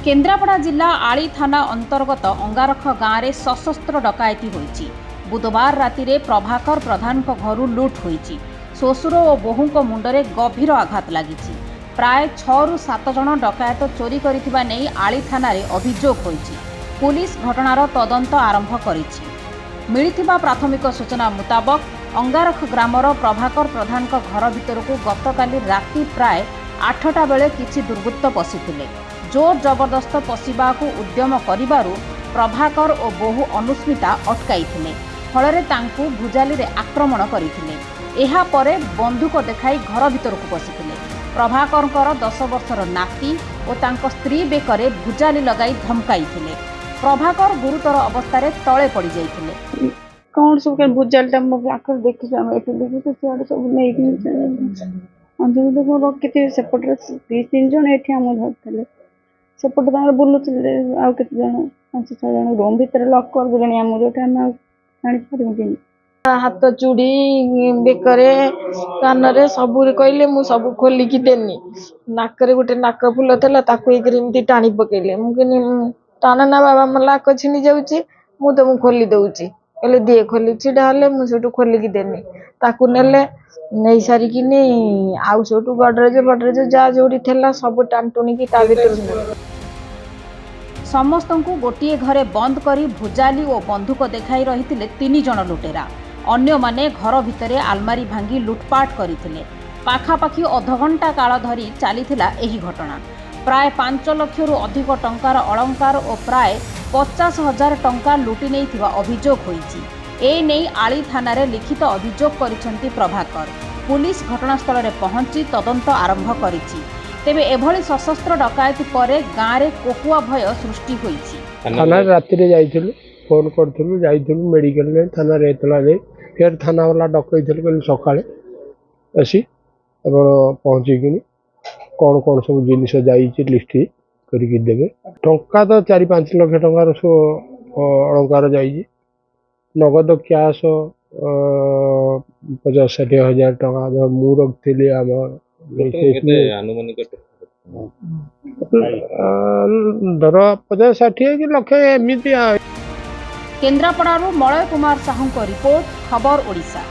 केन्द्रापड़ा जिला आली थाना अंतर्गत अंगारख गाँव में सशस्त्र डकायती होईची। बुधवार राति रे प्रभाकर प्रधान घर लुट होईची। श्वशुर और बोहू मुंडरे गभीर आघात लागिची। प्राय 6 ରୁ 7 जन डकायत चोरी करिथिबा नेई आली थाना रे अभियोग होईची। पुलिस घटनार तदंत आरंभ करिछि। मिलिथिबा प्राथमिक सूचना मुताबक अंगारख ग्रामर प्रभाकर प्रधान घर भितरकू गतकाली राति प्राय 8टा बेले किछि दुर्वृत्त पशिथिले। जोर जबरदस्त पशिबाकू उद्यम करिबारु प्रभाकर और बोहू अनुस्मिता अटकाइथिले। फଳରେ तांकू भुजाली रे आक्रमण करिथिले। एहा परे बंदूक देखाई घर भितरकू पशिथिले। प्रभाकरकर 10 वर्षर नाती और तांको स्त्री बेकरे भुजाली लगाई धमकाइथिले। प्रभाकर गुरुतर अवस्था तले पड़ जाइथिले। कौन सब के भुजालटा मो आखर देखि हम एठी देखि तो सियाड सब नै कि अंजु देखो रखिते सेपट 2-3 जन एठी हम धरथले। सेपट तार बुलुथिले आ केते जन 5-6 जन रूम भीतर लॉक कर देलनी हम जोटा हम आनी परिमितिनी। हाथ चूड़ी बेकरे कानरे सबु कहले मु सब खोली की देनी। नाकरे गोटे नाक फुल थला ताकू एमती टाणी पकेले। मु कहनी टाणा ना बाबा मोर लाक छिनी जाउची मु तुम खोली दउची। कहले दे खोली छिडा हले मु सेटू खोली की देनी। ताकू नेले नै सारी कि नै आउ सेटू गडरेज जा जोड़ी थला सब टांटुनी की ता भीतर समस्तंकु गोटिए घरे बंद करी भुजाली और बंदूक देखाई रहिथिले 3 जन लुटेरा। अन्य माने घर भितरे आलमारी भांगी लुटपाट करिथिले। पाखापाखी अधघंटा काल धरी चलीथिला एही घटना। प्राय 5 लाख रु अधिक टंकार अलंकार और प्राय 50,000 टंका लुटि नैथिबा अभियोग होईची। ए नै आली थाना रे लिखित अभियोग करिसेंती प्रभाकर। पुलिस घटनास्थल रे पहुंची तदंत आरंभ करिछि। तेबे एभली सशस्त्र डकायती परे गाँव रे कोकुआ भय सृष्टि होईछि। थाना राति रे जाइथिलु फोन करथिलु जाइथिलु मेडिकल में थाना रे एतला दे फिर थाना वाला डकैथिलु कल सकाळे असी एबो पहुंची किनी कोन कोन सब जिनिस जाईछि लिस्ट करिकि देबे। टंका तो 4-5 लाख टंकार सो अलंकार जाईछि। नगद कैश 50-60 हजार टंका मु रखथिली हम धर 50-60 कि लक्षे एमती। केन्द्रापड़ारू मलय कुमार साहू रिपोर्ट, खबर ओडिशा।